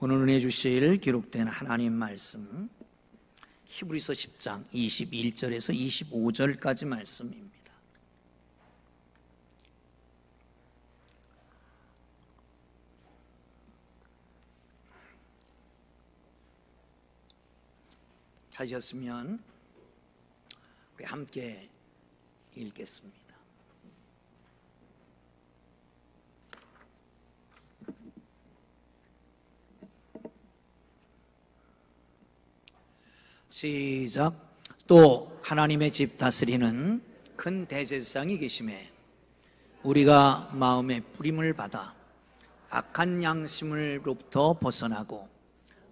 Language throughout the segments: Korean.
오늘 은혜 주실 기록된 하나님 말씀 히브리서 10장 21절에서 25절까지 말씀입니다. 찾으셨으면 우리 함께 읽겠습니다. 시작. 또 하나님의 집 다스리는 큰 대제사장이 계심에 우리가 마음의 뿌림을 받아 악한 양심으로부터 벗어나고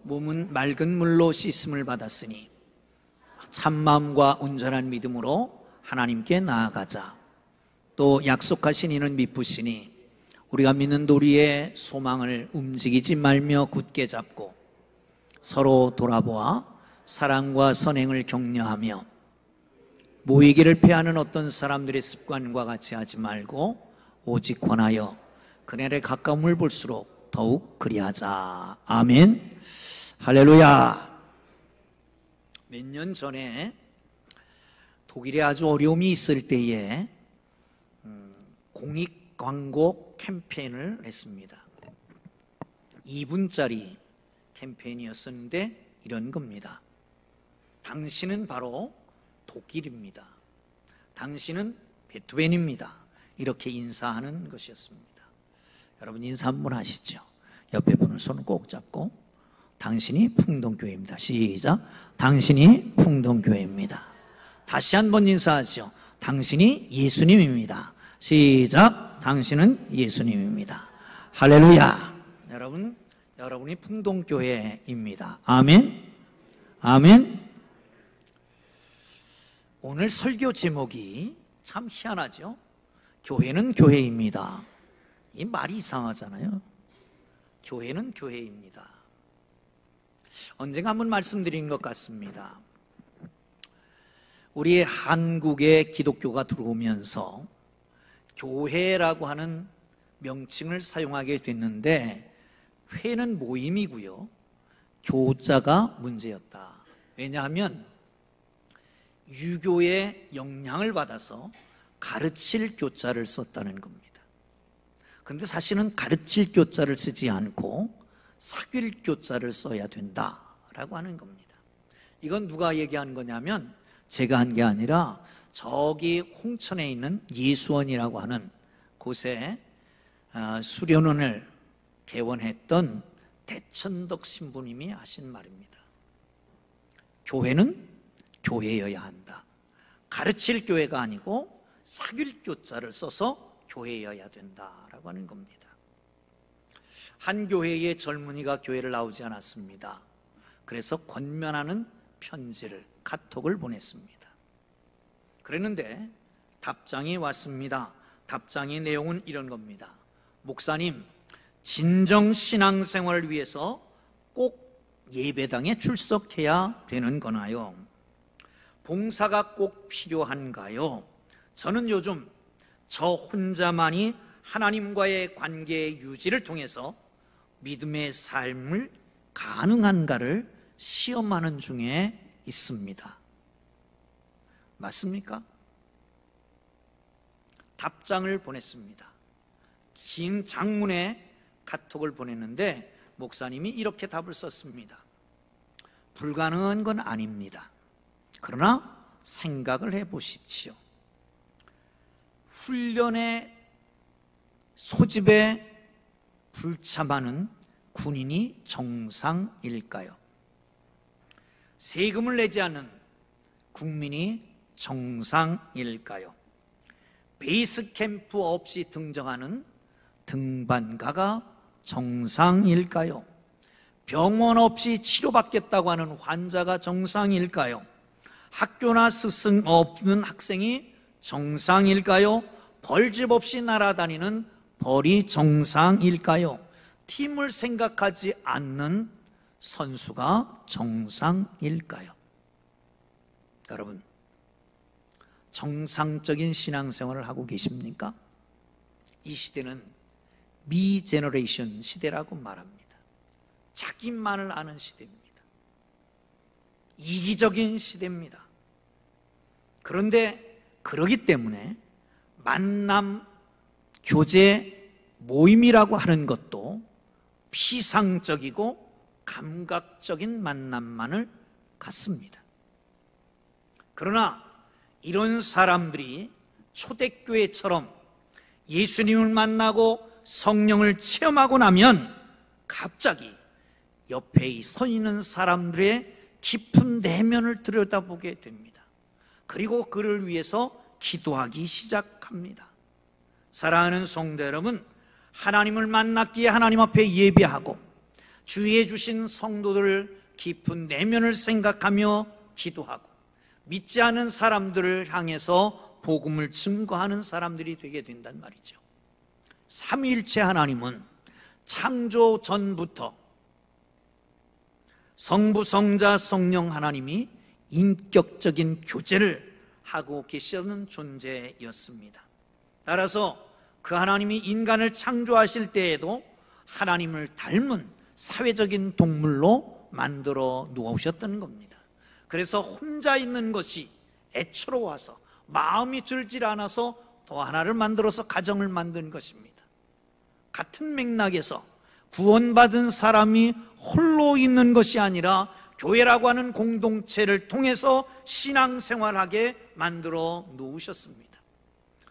몸은 맑은 물로 씻음을 받았으니 참마음과 온전한 믿음으로 하나님께 나아가자. 또 약속하신 이는 미쁘시니 우리가 믿는 도리의 소망을 움직이지 말며 굳게 잡고 서로 돌아보아 사랑과 선행을 격려하며 모이기를 패하는 어떤 사람들의 습관과 같이 하지 말고 오직 권하여 그날의 가까움을 볼수록 더욱 그리하자. 아멘. 할렐루야. 몇 년 전에 독일에 아주 어려움이 있을 때에 공익 광고 캠페인을 했습니다. 2분짜리 캠페인이었었는데 이런 겁니다. 당신은 바로 독일입니다. 당신은 베토벤입니다. 이렇게 인사하는 것이었습니다. 여러분 인사 한번 하시죠. 옆에 분을 손을 꼭 잡고 당신이 풍동교회입니다. 시작. 당신이 풍동교회입니다. 다시 한번 인사하죠. 당신이 예수님입니다. 시작. 당신은 예수님입니다. 할렐루야. 여러분이 풍동교회입니다. 아멘. 아멘. 오늘 설교 제목이 참 희한하죠. 교회는 교회입니다. 이 말이 이상하잖아요. 교회는 교회입니다. 언젠가 한번 말씀드린 것 같습니다. 우리 한국에 기독교가 들어오면서 교회라고 하는 명칭을 사용하게 됐는데 회는 모임이고요, 교자가 문제였다. 왜냐하면 유교의 영향을 받아서 가르칠 교자를 썼다는 겁니다. 그런데 사실은 가르칠 교자를 쓰지 않고 사귈 교자를 써야 된다라고 하는 겁니다. 이건 누가 얘기한 거냐면 제가 한 게 아니라 저기 홍천에 있는 예수원이라고 하는 곳에 수련원을 개원했던 대천덕 신부님이 하신 말입니다. 교회는 교회여야 한다. 가르칠 교회가 아니고 사귈 교자를 써서 교회여야 된다라고 하는 겁니다. 한 교회의 젊은이가 교회를 나오지 않았습니다. 그래서 권면하는 편지를, 카톡을 보냈습니다. 그랬는데 답장이 왔습니다. 답장의 내용은 이런 겁니다. 목사님, 진정 신앙생활을 위해서 꼭 예배당에 출석해야 되는 거나요? 봉사가 꼭 필요한가요? 저는 요즘 저 혼자만이 하나님과의 관계의 유지를 통해서 믿음의 삶을 가능한가를 시험하는 중에 있습니다. 맞습니까? 답장을 보냈습니다. 긴 장문의 카톡을 보냈는데 목사님이 이렇게 답을 썼습니다. 불가능한 건 아닙니다. 그러나 생각을 해보십시오. 훈련의 소집에 불참하는 군인이 정상일까요? 세금을 내지 않는 국민이 정상일까요? 베이스 캠프 없이 등정하는 등반가가 정상일까요? 병원 없이 치료받겠다고 하는 환자가 정상일까요? 학교나 스승 없는 학생이 정상일까요? 벌집 없이 날아다니는 벌이 정상일까요? 팀을 생각하지 않는 선수가 정상일까요? 여러분, 정상적인 신앙생활을 하고 계십니까? 이 시대는 미 제너레이션 시대라고 말합니다. 자기만을 아는 시대입니다. 이기적인 시대입니다. 그런데 그러기 때문에 만남, 교제, 모임이라고 하는 것도 피상적이고 감각적인 만남만을 갖습니다. 그러나 이런 사람들이 초대교회처럼 예수님을 만나고 성령을 체험하고 나면 갑자기 옆에 서 있는 사람들의 깊은 내면을 들여다보게 됩니다. 그리고 그를 위해서 기도하기 시작합니다. 사랑하는 성도 여러분, 하나님을 만났기에 하나님 앞에 예배하고 주위에 주신 성도들 깊은 내면을 생각하며 기도하고 믿지 않은 사람들을 향해서 복음을 증거하는 사람들이 되게 된단 말이죠. 삼위일체 하나님은 창조 전부터 성부, 성자, 성령 하나님이 인격적인 교제를 하고 계시는 존재였습니다. 따라서 그 하나님이 인간을 창조하실 때에도 하나님을 닮은 사회적인 동물로 만들어 놓으셨던 겁니다. 그래서 혼자 있는 것이 애처로워서 마음이 들질 않아서 더 하나를 만들어서 가정을 만든 것입니다. 같은 맥락에서 구원받은 사람이 홀로 있는 것이 아니라 교회라고 하는 공동체를 통해서 신앙생활하게 만들어 놓으셨습니다.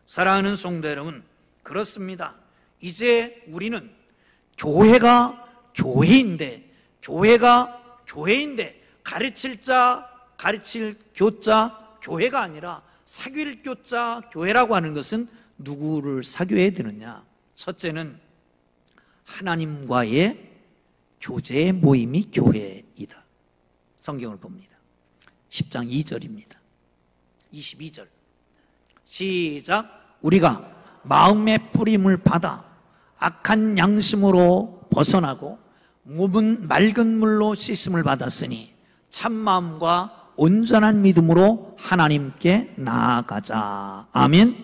사랑하는 성도 여러분, 그렇습니다. 이제 우리는 교회가 교회인데 가르칠 자, 가르칠 교자 교회가 아니라 사귈 교자 교회라고 하는 것은 누구를 사귀어야 되느냐? 첫째는 하나님과의 교제의 모임이 교회이다. 성경을 봅니다. 10장 2절입니다. 22절 시작. 우리가 마음의 뿌림을 받아 악한 양심으로 벗어나고 몸은 맑은 물로 씻음을 받았으니 참마음과 온전한 믿음으로 하나님께 나아가자. 아멘.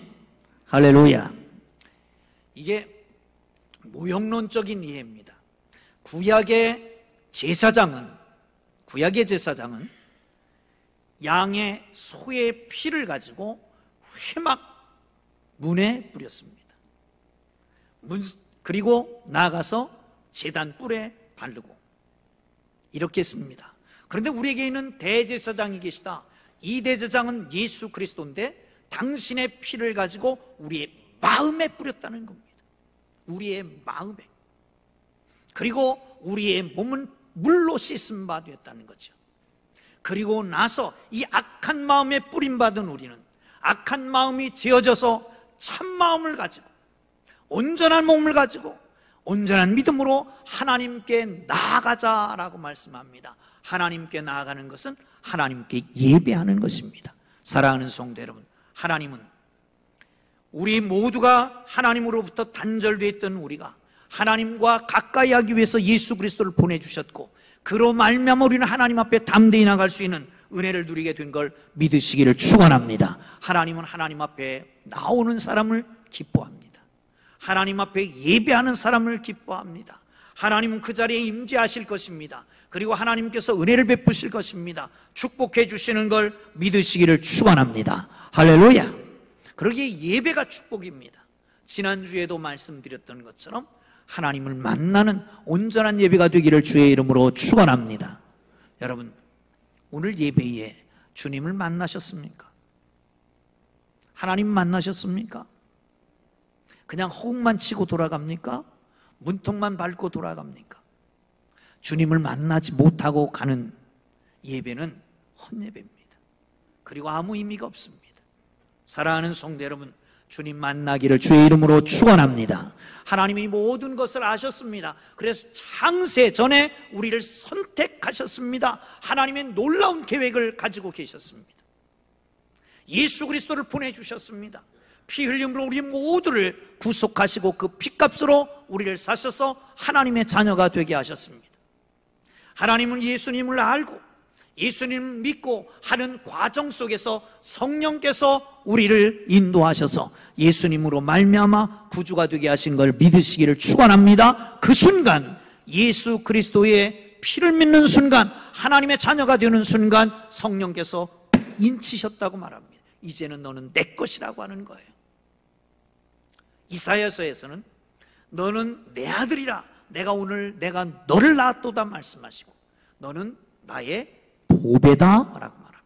할렐루야. 이게 모형론적인 이해입니다. 구약의 제사장은 양의 소의 피를 가지고 회막 문에 뿌렸습니다. 그리고 나아가서 제단 뿔에 바르고 이렇게 했습니다. 그런데 우리에게 있는 대제사장이 계시다. 이 대제사장은 예수 그리스도인데 당신의 피를 가지고 우리의 마음에 뿌렸다는 겁니다. 우리의 마음에. 그리고 우리의 몸은 물로 씻음 바 되었다는 거죠. 그리고 나서 이 악한 마음에 뿌림받은 우리는 악한 마음이 지어져서 참마음을 가지고 온전한 몸을 가지고 온전한 믿음으로 하나님께 나아가자라고 말씀합니다. 하나님께 나아가는 것은 하나님께 예배하는 것입니다. 사랑하는 성도 여러분, 하나님은 우리 모두가 하나님으로부터 단절되어 있던 우리가 하나님과 가까이 하기 위해서 예수 그리스도를 보내주셨고 그로 말미암아 우리는 하나님 앞에 담대히 나갈 수 있는 은혜를 누리게 된 걸 믿으시기를 축원합니다. 하나님은 하나님 앞에 나오는 사람을 기뻐합니다. 하나님 앞에 예배하는 사람을 기뻐합니다. 하나님은 그 자리에 임재하실 것입니다. 그리고 하나님께서 은혜를 베푸실 것입니다. 축복해 주시는 걸 믿으시기를 축원합니다. 할렐루야. 그러기에 예배가 축복입니다. 지난주에도 말씀드렸던 것처럼 하나님을 만나는 온전한 예배가 되기를 주의 이름으로 축원합니다. 여러분, 오늘 예배에 주님을 만나셨습니까? 하나님 만나셨습니까? 그냥 호흡만 치고 돌아갑니까? 문턱만 밟고 돌아갑니까? 주님을 만나지 못하고 가는 예배는 헛예배입니다. 그리고 아무 의미가 없습니다. 사랑하는 성도 여러분, 주님 만나기를 주의 이름으로 축원합니다. 하나님이 모든 것을 아셨습니다. 그래서 창세 전에 우리를 선택하셨습니다. 하나님의 놀라운 계획을 가지고 계셨습니다. 예수 그리스도를 보내주셨습니다. 피 흘림으로 우리 모두를 구속하시고 그 피값으로 우리를 사셔서 하나님의 자녀가 되게 하셨습니다. 하나님은 예수님을 알고 예수님을 믿고 하는 과정 속에서 성령께서 우리를 인도하셔서 예수님으로 말미암아 구주가 되게 하신 걸 믿으시기를 축원합니다. 그 순간 예수 그리스도의 피를 믿는 순간, 하나님의 자녀가 되는 순간 성령께서 인치셨다고 말합니다. 이제는 너는 내 것이라고 하는 거예요. 이사야서에서는 너는 내 아들이라, 내가 너를 낳았도다 말씀하시고 너는 나의 보배다 라고 말합니다.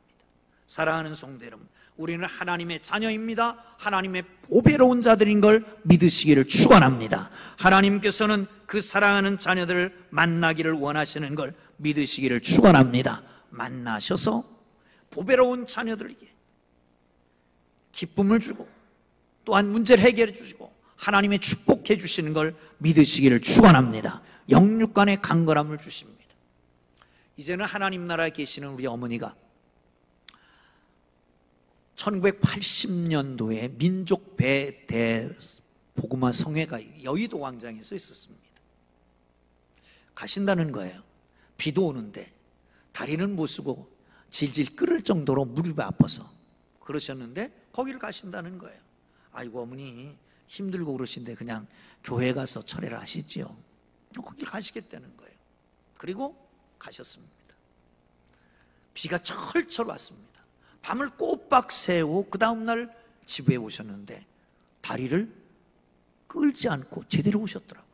사랑하는 성도 여러분, 우리는 하나님의 자녀입니다. 하나님의 보배로운 자들인 걸 믿으시기를 축원합니다. 하나님께서는 그 사랑하는 자녀들을 만나기를 원하시는 걸 믿으시기를 축원합니다. 만나셔서 보배로운 자녀들에게 기쁨을 주고 또한 문제를 해결해 주시고 하나님의 축복해 주시는 걸 믿으시기를 축원합니다. 영육간의 강건함을 주십니다. 이제는 하나님 나라에 계시는 우리 어머니가 1980년도에 민족 배대 복음화 성회가 여의도 광장에서 있었습니다. 가신다는 거예요. 비도 오는데 다리는 못 쓰고 질질 끓을 정도로 무릎이 아파서 그러셨는데 거기를 가신다는 거예요. 아이고 어머니 힘들고 그러신데 그냥 교회 가서 철회를 하시지요. 거길 가시겠다는 거예요. 그리고 가셨습니다. 비가 철철 왔습니다. 밤을 꼬박 새고 그 다음날 집에 오셨는데 다리를 끌지 않고 제대로 오셨더라고요.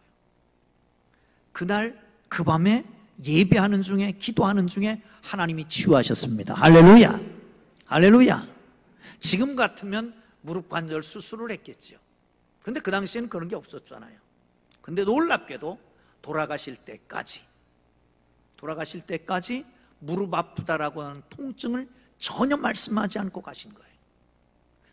그날 그 밤에 예배하는 중에 기도하는 중에 하나님이 치유하셨습니다. 할렐루야, 할렐루야. 지금 같으면 무릎 관절 수술을 했겠죠. 근데 그 당시에는 그런 게 없었잖아요. 근데 놀랍게도 돌아가실 때까지 무릎 아프다라고 하는 통증을 전혀 말씀하지 않고 가신 거예요.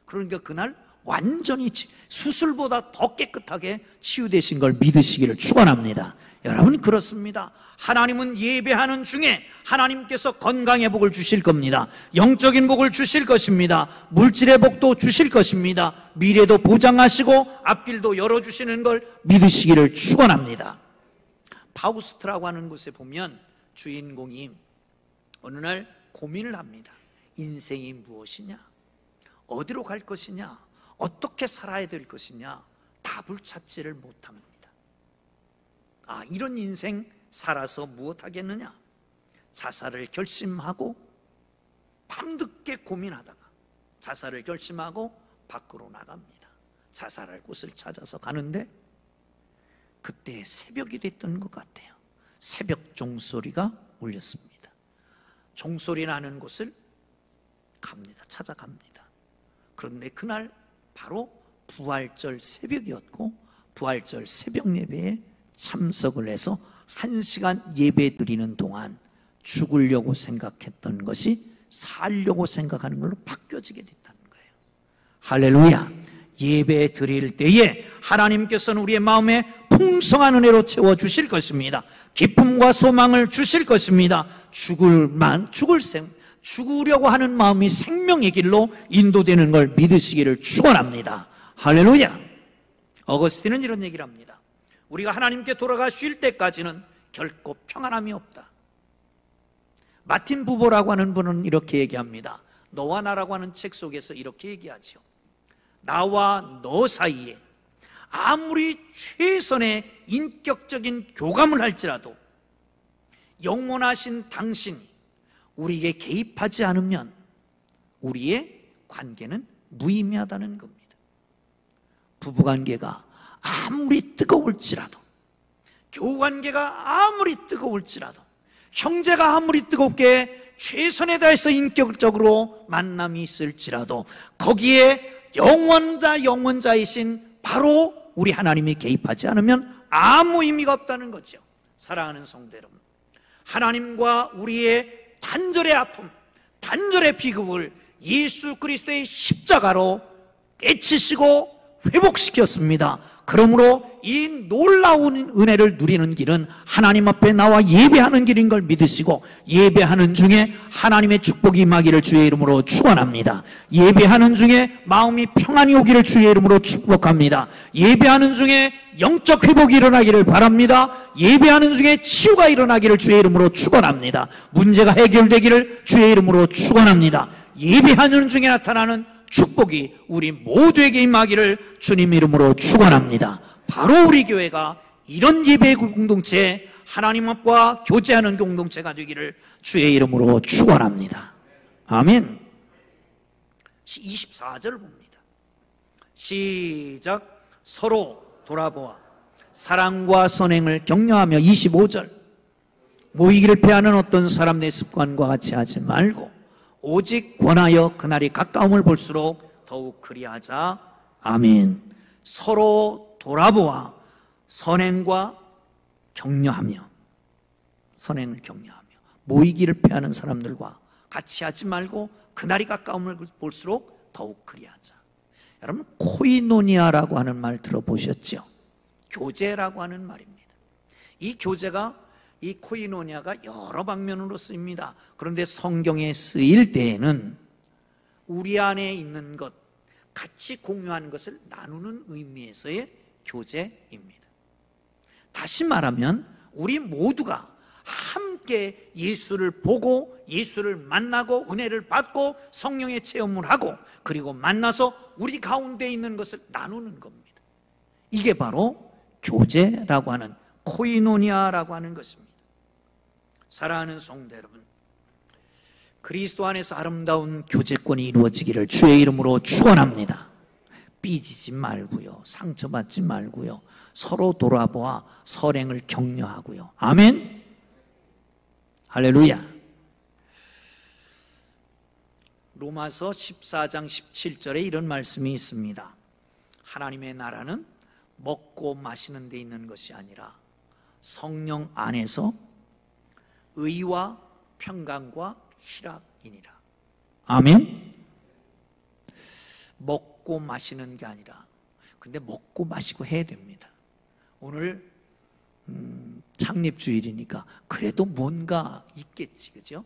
그러니까 그날 완전히 수술보다 더 깨끗하게 치유되신 걸 믿으시기를 축원합니다. 여러분 그렇습니다. 하나님은 예배하는 중에 하나님께서 건강의 복을 주실 겁니다. 영적인 복을 주실 것입니다. 물질의 복도 주실 것입니다. 미래도 보장하시고 앞길도 열어주시는 걸 믿으시기를 축원합니다. 파우스트라고 하는 곳에 보면 주인공이 어느 날 고민을 합니다. 인생이 무엇이냐? 어디로 갈 것이냐? 어떻게 살아야 될 것이냐? 답을 찾지를 못합니다. 이런 인생 살아서 무엇 하겠느냐? 자살을 결심하고 밤늦게 고민하다가 자살을 결심하고 밖으로 나갑니다. 자살할 곳을 찾아서 가는데 그때 새벽이 됐던 것 같아요. 새벽 종소리가 울렸습니다. 종소리 나는 곳을 찾아갑니다. 그런데 그날 바로 부활절 새벽이었고 부활절 새벽 예배에 참석을 해서 1시간 예배 드리는 동안 죽으려고 생각했던 것이 살려고 생각하는 걸로 바뀌어지게 됐다는 거예요. 할렐루야. 예배 드릴 때에 하나님께서는 우리의 마음에 풍성한 은혜로 채워주실 것입니다. 기쁨과 소망을 주실 것입니다. 죽으려고 하는 마음이 생명의 길로 인도되는 걸 믿으시기를 축원합니다. 할렐루야. 어거스틴은 이런 얘기를 합니다. 우리가 하나님께 돌아가 쉴 때까지는 결코 평안함이 없다. 마틴 부보라고 하는 분은 이렇게 얘기합니다. 너와 나라고 하는 책 속에서 이렇게 얘기하죠. 나와 너 사이에 아무리 최선의 인격적인 교감을 할지라도 영원하신 당신이 우리에게 개입하지 않으면 우리의 관계는 무의미하다는 겁니다. 부부관계가 아무리 뜨거울지라도, 교우관계가 아무리 뜨거울지라도, 형제가 아무리 뜨겁게 최선에 다해서 인격적으로 만남이 있을지라도 거기에 영원자이신 바로 우리 하나님이 개입하지 않으면 아무 의미가 없다는 거죠. 사랑하는 성도 여러분, 하나님과 우리의 단절의 아픔, 단절의 비극을 예수 그리스도의 십자가로 깨치시고 회복시켰습니다. 그러므로 이 놀라운 은혜를 누리는 길은 하나님 앞에 나와 예배하는 길인 걸 믿으시고 예배하는 중에 하나님의 축복이 임하기를 주의 이름으로 축원합니다. 예배하는 중에 마음이 평안이 오기를 주의 이름으로 축복합니다. 예배하는 중에 영적 회복이 일어나기를 바랍니다. 예배하는 중에 치유가 일어나기를 주의 이름으로 축원합니다. 문제가 해결되기를 주의 이름으로 축원합니다. 예배하는 중에 나타나는 축복이 우리 모두에게 임하기를 주님 이름으로 축원합니다. 바로 우리 교회가 이런 예배 공동체에 하나님 앞과 교제하는 공동체가 되기를 주의 이름으로 축원합니다. 아멘. 24절 봅니다. 시작. 서로 돌아보아 사랑과 선행을 격려하며. 25절. 모이기를 패하는 어떤 사람의 습관과 같이 하지 말고 오직 권하여 그날이 가까움을 볼수록 더욱 그리하자. 아멘. 서로 돌아보아 선행과 격려하며, 선행을 격려하며 모이기를 패하는 사람들과 같이 하지 말고 그날이 가까움을 볼수록 더욱 그리하자. 여러분, 코이노니아라고 하는 말 들어보셨죠? 교제라고 하는 말입니다. 이 교제가, 이 코이노니아가 여러 방면으로 쓰입니다. 그런데 성경에 쓰일 때에는 우리 안에 있는 것, 같이 공유하는 것을 나누는 의미에서의 교제입니다. 다시 말하면 우리 모두가 함께 예수를 보고 예수를 만나고 은혜를 받고 성령의 체험을 하고 그리고 만나서 우리 가운데 있는 것을 나누는 겁니다. 이게 바로 교제라고 하는, 코이노니아라고 하는 것입니다. 사랑하는 성도 여러분, 그리스도 안에서 아름다운 교제권이 이루어지기를 주의 이름으로 축원합니다. 삐지지 말고요, 상처받지 말고요, 서로 돌아보아 선행을 격려하고요. 아멘. 할렐루야. 로마서 14장 17절에 이런 말씀이 있습니다. 하나님의 나라는 먹고 마시는 데 있는 것이 아니라 성령 안에서 의와 평강과 희락이니라. 아멘. 먹고 마시는 게 아니라, 근데 먹고 마시고 해야 됩니다. 오늘 창립주일이니까 그래도 뭔가 있겠지, 그죠?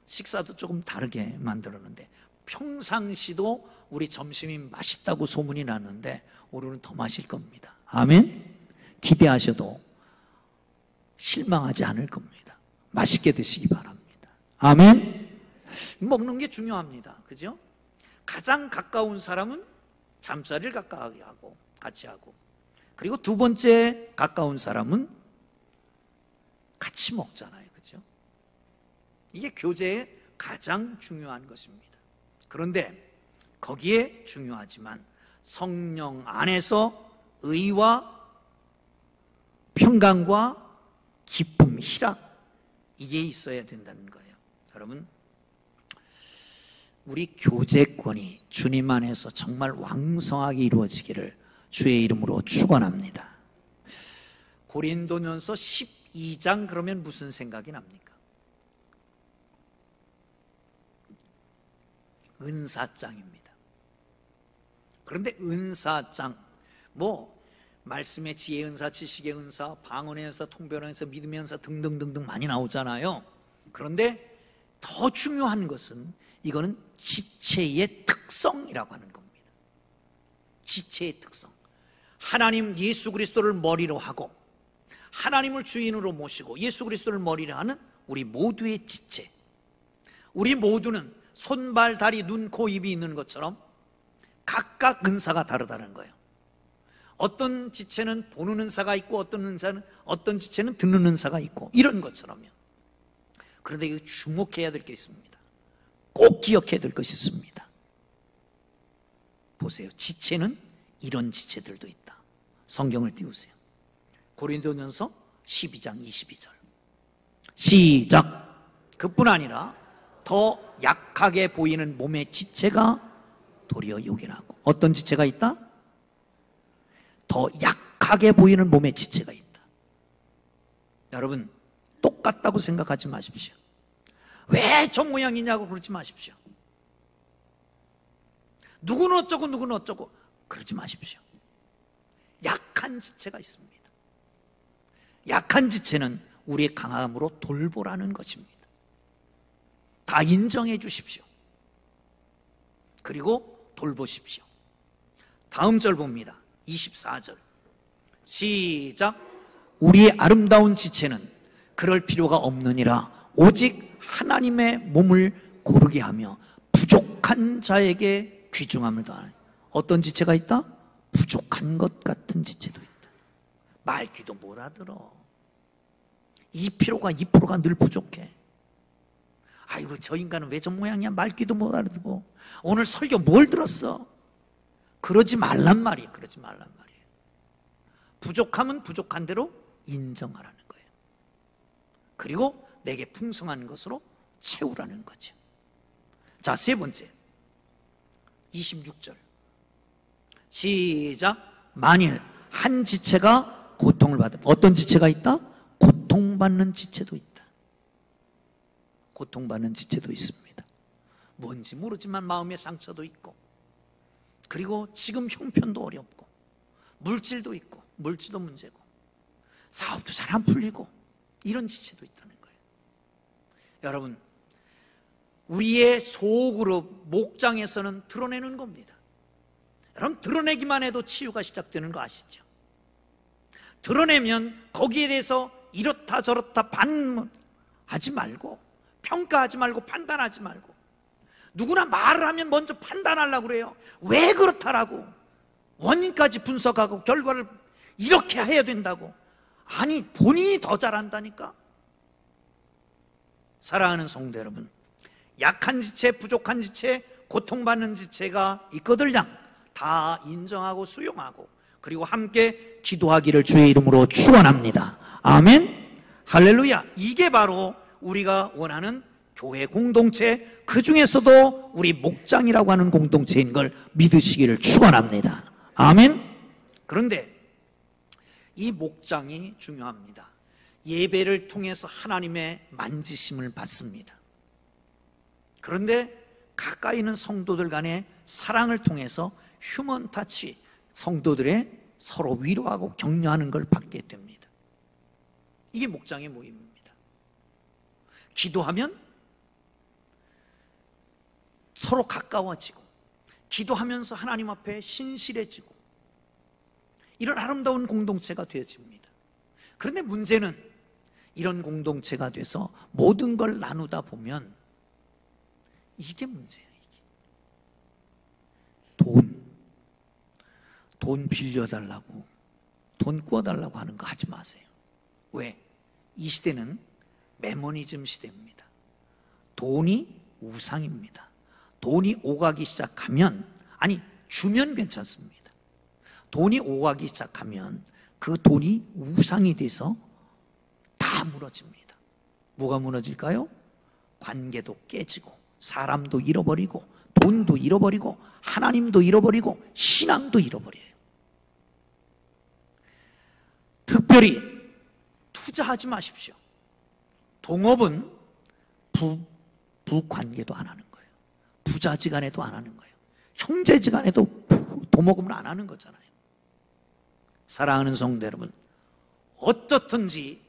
식사도 조금 다르게 만들었는데 평상시도 우리 점심이 맛있다고 소문이 났는데 오늘은 더 맛있을 겁니다. 아멘. 기대하셔도 실망하지 않을 겁니다. 맛있게 드시기 바랍니다. 아멘. 먹는 게 중요합니다, 그죠? 가장 가까운 사람은 잠자리를 가까이 하고 같이 하고, 그리고 두 번째 가까운 사람은 같이 먹잖아요, 그죠? 이게 교제의 가장 중요한 것입니다. 그런데 거기에 중요하지만 성령 안에서 의와 평강과 기쁨, 희락, 이게 있어야 된다는 거예요. 여러분, 우리 교제권이 주님 안에서 정말 왕성하게 이루어지기를 주의 이름으로 축원합니다. 고린도전서 12장 그러면 무슨 생각이 납니까? 은사장입니다. 그런데 은사장, 말씀의 지혜의 은사, 지식의 은사, 방언의 은사, 통변의 은사, 믿음의 은사 등등등등 많이 나오잖아요. 그런데 더 중요한 것은 이거는 지체의 특성이라고 하는 겁니다. 지체의 특성. 하나님 예수 그리스도를 머리로 하고 하나님을 주인으로 모시고 예수 그리스도를 머리로 하는 우리 모두의 지체. 우리 모두는 손, 발, 다리, 눈, 코, 입이 있는 것처럼 각각 은사가 다르다는 거예요. 어떤 지체는 보는 은사가 있고 어떤 지체는 듣는 은사가 있고 이런 것처럼요. 그런데 이거 주목해야 될 게 있습니다. 꼭 기억해야 될 것이 있습니다. 보세요. 지체는 이런 지체들도 있다. 성경을 띄우세요. 고린도전서 12장 22절 시작. 그뿐 아니라 더 약하게 보이는 몸의 지체가 도리어 요긴하고. 어떤 지체가 있다? 더 약하게 보이는 몸의 지체가 있다. 여러분, 똑같다고 생각하지 마십시오. 왜 저 모양이냐고 그러지 마십시오. 누구는 어쩌고 누구는 어쩌고 그러지 마십시오. 약한 지체가 있습니다. 약한 지체는 우리의 강함으로 돌보라는 것입니다. 다 인정해 주십시오. 그리고 돌보십시오. 다음 절 봅니다. 24절 시작. 우리의 아름다운 지체는 그럴 필요가 없느니라. 오직 하나님의 몸을 고르게 하며 부족한 자에게 귀중함을 더하니. 어떤 지체가 있다? 부족한 것 같은 지체도 있다. 말귀도 못 알아들어. 2%가 2%가 늘 부족해. 아이고 저 인간은 왜 저 모양이야, 말귀도 못 알아듣고 오늘 설교 뭘 들었어. 그러지 말란 말이에요. 그러지 말란 말이에요. 부족하면 부족한 대로 인정하라는 거예요. 그리고 내게 풍성한 것으로 채우라는 거죠. 자, 세 번째 26절 시작. 만일 한 지체가 고통을 받으면, 어떤 지체가 있다? 고통받는 지체도 있다. 고통받는 지체도 있습니다. 뭔지 모르지만 마음의 상처도 있고, 그리고 지금 형편도 어렵고, 물질도 있고, 물질도 문제고, 사업도 잘 안 풀리고, 이런 지체도 있다는 거예요. 여러분, 우리의 속으로 목장에서는 드러내는 겁니다. 여러분, 드러내기만 해도 치유가 시작되는 거 아시죠? 드러내면 거기에 대해서 이렇다 저렇다 반하지 말고, 평가하지 말고, 판단하지 말고, 누구나 말을 하면 먼저 판단하려고 그래요. 왜 그렇다라고, 원인까지 분석하고 결과를 이렇게 해야 된다고. 아니, 본인이 더 잘한다니까. 사랑하는 성도 여러분, 약한 지체, 부족한 지체, 고통받는 지체가 있거든요. 다 인정하고 수용하고, 그리고 함께 기도하기를 주의 이름으로 축원합니다. 아멘. 할렐루야. 이게 바로 우리가 원하는 교회 공동체, 그 중에서도 우리 목장이라고 하는 공동체인 걸 믿으시기를 축원합니다. 아멘. 그런데 이 목장이 중요합니다. 예배를 통해서 하나님의 만지심을 받습니다. 그런데 가까이 있는 성도들 간의 사랑을 통해서 휴먼 타치, 성도들의 서로 위로하고 격려하는 걸 받게 됩니다. 이게 목장의 모임입니다. 기도하면 서로 가까워지고, 기도하면서 하나님 앞에 신실해지고, 이런 아름다운 공동체가 되어집니다. 그런데 문제는 이런 공동체가 돼서 모든 걸 나누다 보면 이게 문제예요. 돈 빌려달라고, 돈 구워달라고 하는 거 하지 마세요. 왜? 이 시대는 메모니즘 시대입니다. 돈이 우상입니다. 돈이 오가기 시작하면, 아니 주면 괜찮습니다. 돈이 오가기 시작하면 그 돈이 우상이 돼서 다 무너집니다. 뭐가 무너질까요? 관계도 깨지고, 사람도 잃어버리고, 돈도 잃어버리고, 하나님도 잃어버리고, 신앙도 잃어버려요. 특별히 투자하지 마십시오. 동업은 부관계도 안 하는 거예요. 부자지간에도 안 하는 거예요. 형제지간에도 도모금을 안 하는 거잖아요. 사랑하는 성도 여러분, 어떻든지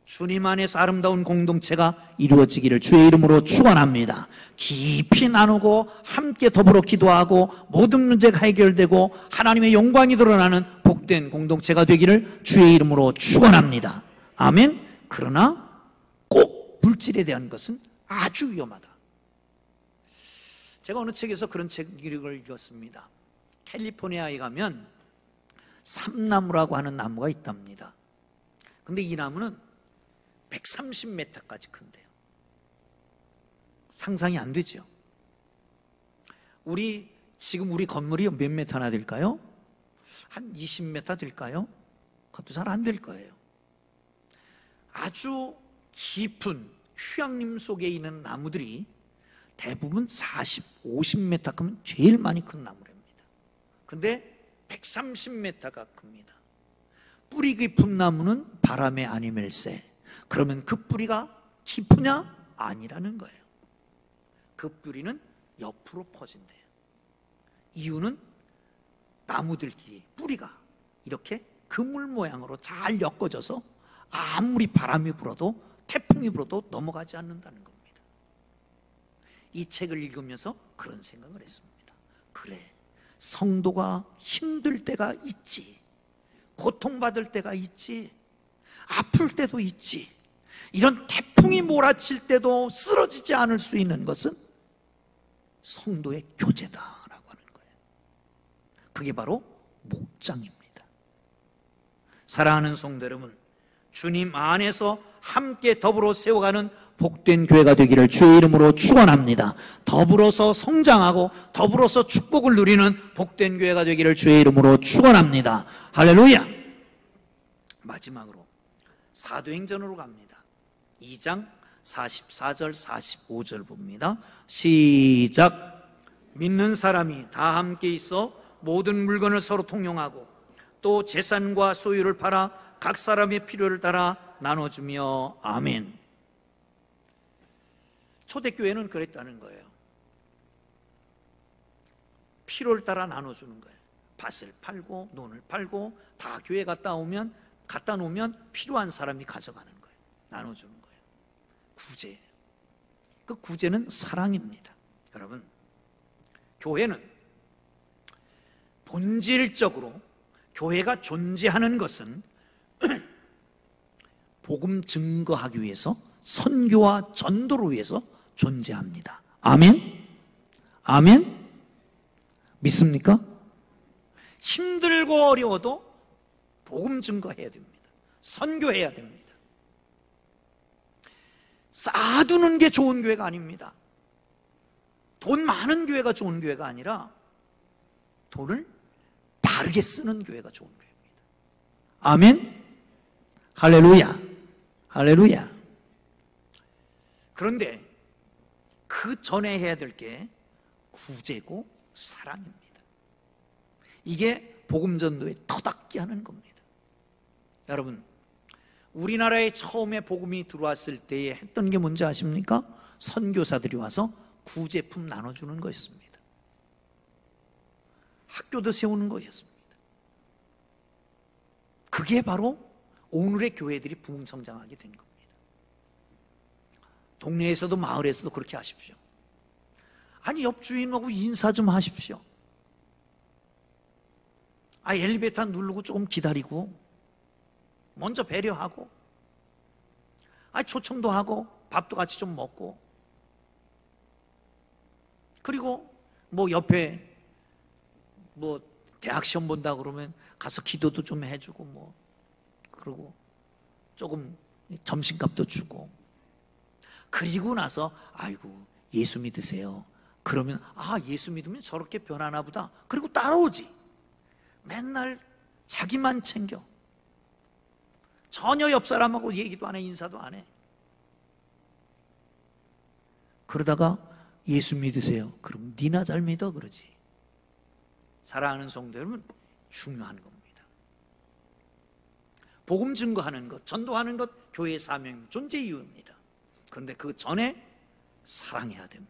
주님 안에서 아름다운 공동체가 이루어지기를 주의 이름으로 축원합니다. 깊이 나누고 함께 더불어 기도하고 모든 문제가 해결되고 하나님의 영광이 드러나는 복된 공동체가 되기를 주의 이름으로 축원합니다. 아멘. 그러나 꼭 물질에 대한 것은 아주 위험하다. 제가 어느 책에서 그런 책을 읽었습니다. 캘리포니아에 가면 삼나무라고 하는 나무가 있답니다. 근데 이 나무는 130m까지 큰대요. 상상이 안 되죠? 지금 우리 건물이 몇 메타나 될까요? 한 20m 될까요? 그것도 잘 안 될 거예요. 아주 깊은 휴양림 속에 있는 나무들이 대부분 40, 50m 크면 제일 많이 큰 나무랍니다. 근데 130m가 큽니다. 뿌리 깊은 나무는 바람에 아니멜세. 그러면 그 뿌리가 깊으냐? 아니라는 거예요. 그 뿌리는 옆으로 퍼진대요. 이유는 나무들끼리 뿌리가 이렇게 그물 모양으로 잘 엮어져서 아무리 바람이 불어도, 태풍이 불어도 넘어가지 않는다는 겁니다. 이 책을 읽으면서 그런 생각을 했습니다. 그래, 성도가 힘들 때가 있지, 고통받을 때가 있지, 아플 때도 있지, 이런 태풍이 몰아칠 때도 쓰러지지 않을 수 있는 것은 성도의 교제다라고 하는 거예요. 그게 바로 목장입니다. 사랑하는 성도 여러분, 주님 안에서 함께 더불어 세워가는 복된 교회가 되기를 주의 이름으로 축원합니다. 더불어서 성장하고 더불어서 축복을 누리는 복된 교회가 되기를 주의 이름으로 축원합니다. 할렐루야. 마지막으로 사도행전으로 갑니다. 2장 44절 45절 봅니다. 시작. 믿는 사람이 다 함께 있어 모든 물건을 서로 통용하고 또 재산과 소유를 팔아 각 사람의 필요를 따라 나눠주며 아멘. 초대교회는 그랬다는 거예요. 필요를 따라 나눠주는 거예요. 밭을 팔고 논을 팔고 다 교회 갖다 놓으면 필요한 사람이 가져가는 거예요. 나눠주는 거예요. 구제예요. 그 구제는 사랑입니다. 여러분, 교회는 본질적으로 교회가 존재하는 것은 복음 증거하기 위해서, 선교와 전도를 위해서 존재합니다. 아멘? 아멘? 믿습니까? 힘들고 어려워도 복음 증거해야 됩니다. 선교해야 됩니다. 쌓아두는 게 좋은 교회가 아닙니다. 돈 많은 교회가 좋은 교회가 아니라 돈을 바르게 쓰는 교회가 좋은 교회입니다. 아멘? 할렐루야. 할렐루야. 그런데 그 전에 해야 될 게 구제고 사랑입니다. 이게 복음 전도의 터닫게 하는 겁니다. 여러분, 우리나라에 처음에 복음이 들어왔을 때에 했던 게 뭔지 아십니까? 선교사들이 와서 구제품 나눠주는 거였습니다. 학교도 세우는 거였습니다. 그게 바로 오늘의 교회들이 부흥성장하게 된 겁니다. 동네에서도 마을에서도 그렇게 하십시오. 아니, 옆 주인하고 인사 좀 하십시오. 엘리베이터 누르고 조금 기다리고 먼저 배려하고 초청도 하고 밥도 같이 좀 먹고, 그리고 옆에 대학 시험 본다 그러면 가서 기도도 좀 해주고 그러고 조금 점심값도 주고, 그리고 나서 아이고 예수 믿으세요. 그러면 예수 믿으면 저렇게 변하나 보다. 그리고 따라오지. 맨날 자기만 챙겨. 전혀 옆 사람하고 얘기도 안 해, 인사도 안 해. 그러다가 예수 믿으세요. 그럼 니나 잘 믿어 그러지. 사랑하는 성도 여러분, 중요한 겁니다. 복음 증거하는 것, 전도하는 것, 교회의 사명, 존재 이유입니다. 그런데 그 전에 사랑해야 됩니다.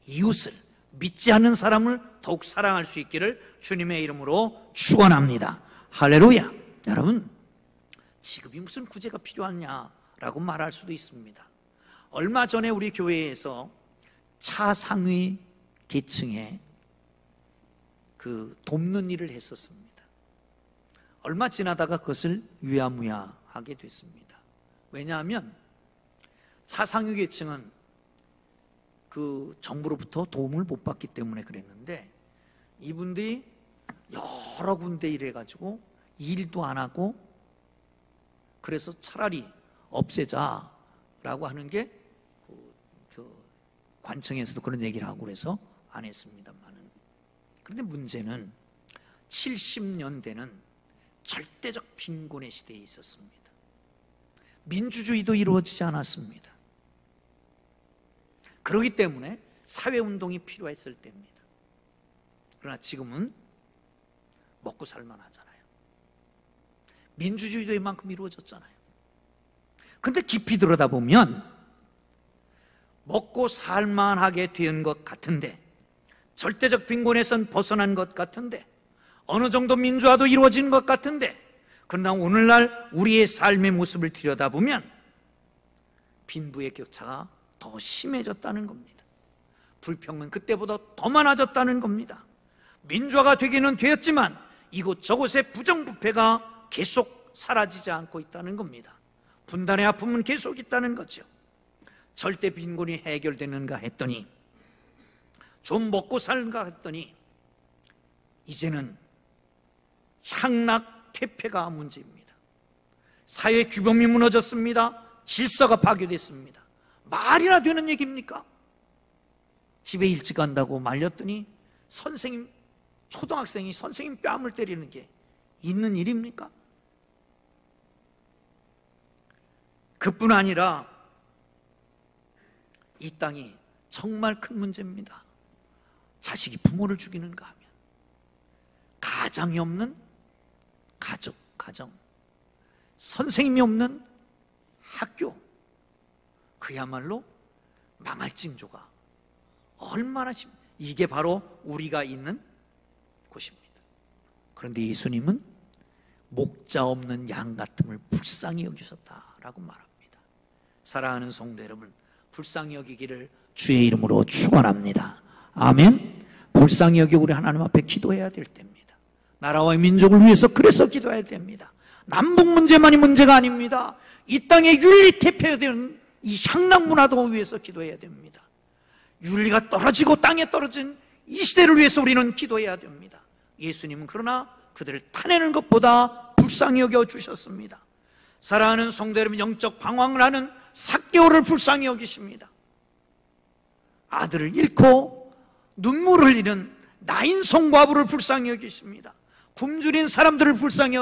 이웃을, 믿지 않는 사람을 더욱 사랑할 수 있기를 주님의 이름으로 축원합니다. 할렐루야. 여러분, 지금이 무슨 구제가 필요하냐라고 말할 수도 있습니다. 얼마 전에 우리 교회에서 차상위 계층에 돕는 일을 했었습니다. 얼마 지나다가 그것을 유야무야하게 됐습니다. 왜냐하면 차상위 계층은 정부로부터 도움을 못 받기 때문에 그랬는데, 이분들이 여러 군데 일해가지고 일도 안 하고, 그래서 차라리 없애자라고 하는 게 관청에서도 그런 얘기를 하고 그래서 안 했습니다만은, 그런데 문제는 70년대는 절대적 빈곤의 시대에 있었습니다. 민주주의도 이루어지지 않았습니다. 그렇기 때문에 사회운동이 필요했을 때입니다. 그러나 지금은 먹고 살만하잖아요. 민주주의도 이만큼 이루어졌잖아요. 그런데 깊이 들여다보면 먹고 살만하게 된 것 같은데, 절대적 빈곤에선 벗어난 것 같은데, 어느 정도 민주화도 이루어진 것 같은데, 그러나 오늘날 우리의 삶의 모습을 들여다보면 빈부의 격차가 더 심해졌다는 겁니다. 불평은 그때보다 더 많아졌다는 겁니다. 민주화가 되기는 되었지만 이곳저곳의 부정부패가 계속 사라지지 않고 있다는 겁니다. 분단의 아픔은 계속 있다는 거죠. 절대 빈곤이 해결되는가 했더니, 좀 먹고 살는가 했더니, 이제는 향락 퇴폐가 문제입니다. 사회 규범이 무너졌습니다. 질서가 파괴됐습니다. 말이나 되는 얘기입니까? 집에 일찍 간다고 말렸더니 선생님, 초등학생이 선생님 뺨을 때리는 게 있는 일입니까? 그뿐 아니라 이 땅이 정말 큰 문제입니다. 자식이 부모를 죽이는가 하면, 가장이 없는 가정, 선생님이 없는 학교, 그야말로 망할 징조가 얼마나 이게 바로 우리가 있는 곳입니다. 그런데 예수님은 목자 없는 양 같음을 불쌍히 여기셨다라고 말합니다. 사랑하는 성도 여러분, 불쌍히 여기기를 주의 이름으로 축원합니다. 아멘. 불쌍히 여기고 우리 하나님 앞에 기도해야 될 때입니다. 나라와 민족을 위해서 그래서 기도해야 됩니다. 남북 문제만이 문제가 아닙니다. 이 땅에 윤리 대표되는 이 향락 문화도 위해서 기도해야 됩니다. 윤리가 떨어지고 땅에 떨어진 이 시대를 위해서 우리는 기도해야 됩니다. 예수님은 그러나 그들을 타내는 것보다 불쌍히 여겨 주셨습니다. 사랑하는 성도 여러분, 영적 방황을 하는 삭개오를 불쌍히 여기십니다. 아들을 잃고 눈물을 흘리는 나인성 과부를 불쌍히 여기십니다. 굶주린 사람들을 불쌍히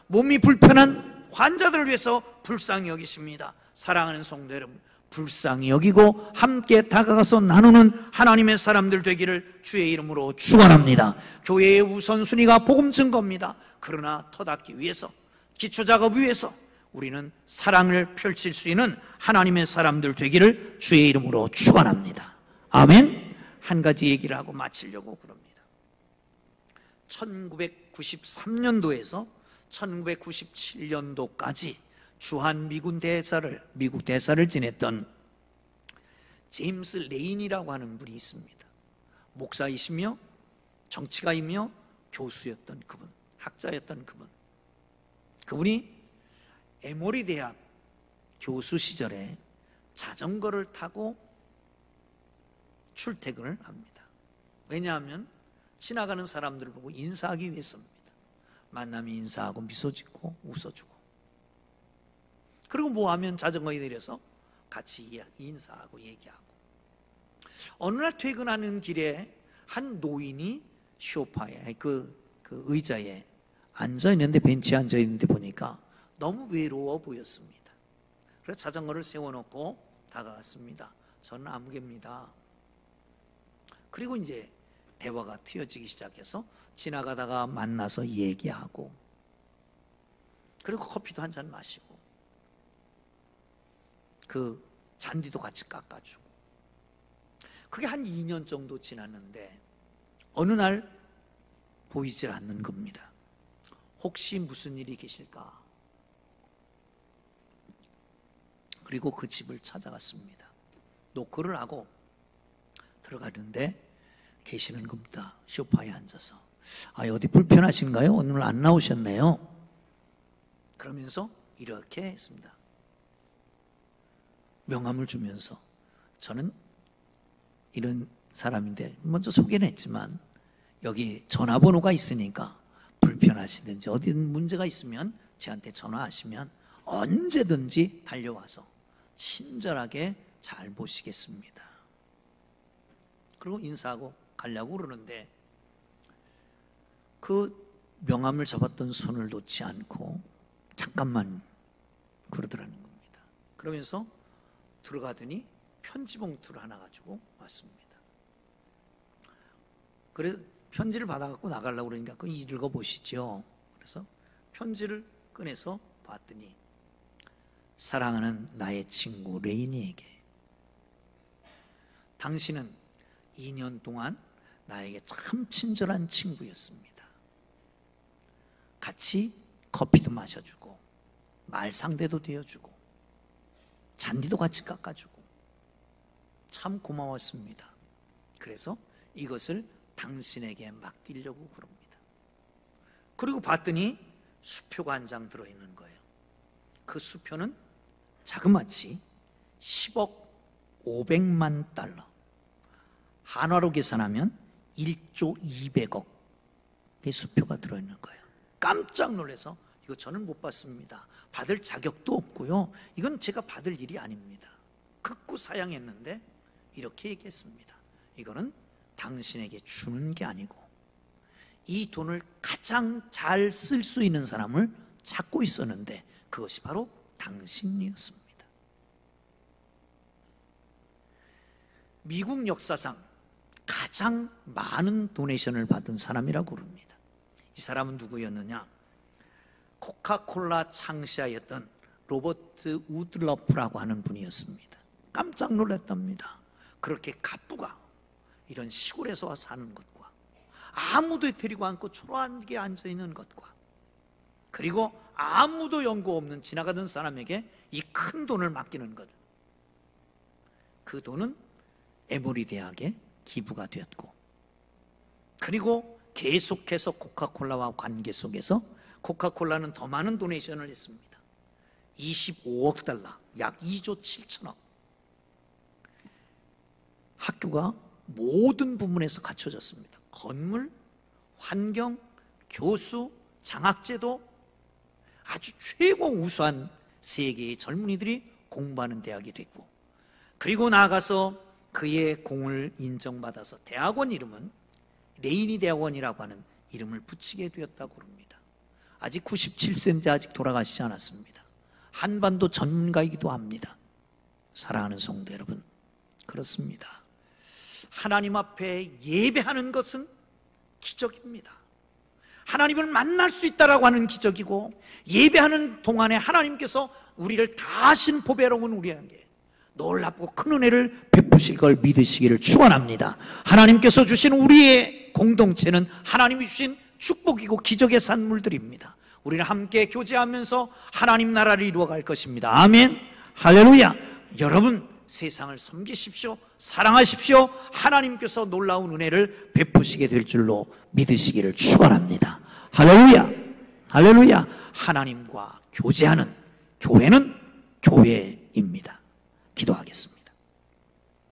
몸이 불편한 환자들을 위해서 불쌍히 여기십니다. 사랑하는 성도 여러분, 불쌍히 여기고 함께 다가가서 나누는 하나님의 사람들 되기를 주의 이름으로 축원합니다. 교회의 우선순위가 복음 증거입니다. 그러나 터닫기 위해서, 기초작업 위해서 우리는 사랑을 펼칠 수 있는 하나님의 사람들 되기를 주의 이름으로 축원합니다. 아멘. 한 가지 얘기를 하고 마치려고 그럽니다. 1993년도에서 1997년도까지 주한 미국 대사를 지냈던 제임스 레인이라고 하는 분이 있습니다. 목사이시며 정치가이며 교수였던 그분, 학자였던 그분. 그분이 에모리 대학 교수 시절에 자전거를 타고 출퇴근을 합니다. 왜냐하면 지나가는 사람들을 보고 인사하기 위해서입니다. 만나면 인사하고 미소 짓고 웃어주고, 그리고 뭐 하면 자전거에 내려서 같이 인사하고 얘기하고. 어느 날 퇴근하는 길에 한 노인이 소파에 그 의자에 앉아있는데, 벤치에 앉아있는데 보니까 너무 외로워 보였습니다. 그래서 자전거를 세워놓고 다가갔습니다. 저는 아무개입니다. 그리고 이제 대화가 트여지기 시작해서 지나가다가 만나서 얘기하고, 그리고 커피도 한 잔 마시고, 그 잔디도 같이 깎아주고. 그게 한 2년 정도 지났는데 어느 날 보이질 않는 겁니다. 혹시 무슨 일이 계실까? 그리고 그 집을 찾아갔습니다. 노크를 하고 들어가는데 계시는 겁니다. 소파에 앉아서. 어디 불편하신가요? 오늘 안 나오셨네요. 그러면서 이렇게 했습니다. 명함을 주면서, 저는 이런 사람인데, 먼저 소개는 했지만 여기 전화번호가 있으니까 불편하시든지 어디 문제가 있으면 저한테 전화하시면 언제든지 달려와서 친절하게 잘 보시겠습니다. 그리고 인사하고 가려고 그러는데 그 명함을 잡았던 손을 놓지 않고 잠깐만 그러더라는 겁니다. 그러면서 들어가더니 편지 봉투를 하나 가지고 왔습니다. 그래서 편지를 받아갖고 나가려고 그러니까 그거 읽어보시죠. 그래서 편지를 꺼내서 봤더니, 사랑하는 나의 친구 레이니에게, 당신은 2년 동안 나에게 참 친절한 친구였습니다. 같이 커피도 마셔주고 말 상대도 되어주고 잔디도 같이 깎아주고 참 고마웠습니다. 그래서 이것을 당신에게 맡기려고 그럽니다. 그리고 봤더니 수표가 한 장 들어있는 거예요. 그 수표는 자그마치 10억 500만 달러, 한화로 계산하면 1조 200억의 수표가 들어있는 거예요. 깜짝 놀라서, 이거 저는 못 봤습니다. 받을 자격도 없고요. 이건 제가 받을 일이 아닙니다. 극구 사양했는데 이렇게 얘기했습니다. 이거는 당신에게 주는 게 아니고 이 돈을 가장 잘 쓸 수 있는 사람을 찾고 있었는데 그것이 바로 당신이었습니다. 미국 역사상 가장 많은 도네이션을 받은 사람이라고 그럽니다. 이 사람은 누구였느냐? 코카콜라 창시자였던 로버트 우드러프라고 하는 분이었습니다. 깜짝 놀랐답니다. 그렇게 갑부가 이런 시골에서 와 사는 것과 아무도 데리고 않고 초라하게 앉아있는 것과 그리고 아무도 연고 없는 지나가던 사람에게 이 큰 돈을 맡기는 것, 그 돈은 에모리 대학에 기부가 되었고 그리고 계속해서 코카콜라와 관계 속에서 코카콜라는 더 많은 도네이션을 했습니다. 25억 달러, 약 2조 7천억. 학교가 모든 부문에서 갖춰졌습니다. 건물, 환경, 교수, 장학제도, 아주 최고 우수한 세계의 젊은이들이 공부하는 대학이 됐고 그리고 나아가서 그의 공을 인정받아서 대학원 이름은 레이니 대학원이라고 하는 이름을 붙이게 되었다고 합니다. 아직 97세인데 아직 돌아가시지 않았습니다. 한반도 전문가이기도 합니다. 사랑하는 성도 여러분, 그렇습니다. 하나님 앞에 예배하는 것은 기적입니다. 하나님을 만날 수 있다라고 하는 기적이고 예배하는 동안에 하나님께서 우리를 다신 보배로운 우리에게 놀랍고 큰 은혜를 베푸실 걸 믿으시기를 축원합니다. 하나님께서 주신 우리의 공동체는 하나님이 주신 축복이고 기적의 산물들입니다. 우리는 함께 교제하면서 하나님 나라를 이루어갈 것입니다. 아멘. 할렐루야. 여러분 세상을 섬기십시오. 사랑하십시오. 하나님께서 놀라운 은혜를 베푸시게 될 줄로 믿으시기를 축원합니다. 할렐루야. 할렐루야. 하나님과 교제하는 교회는 교회의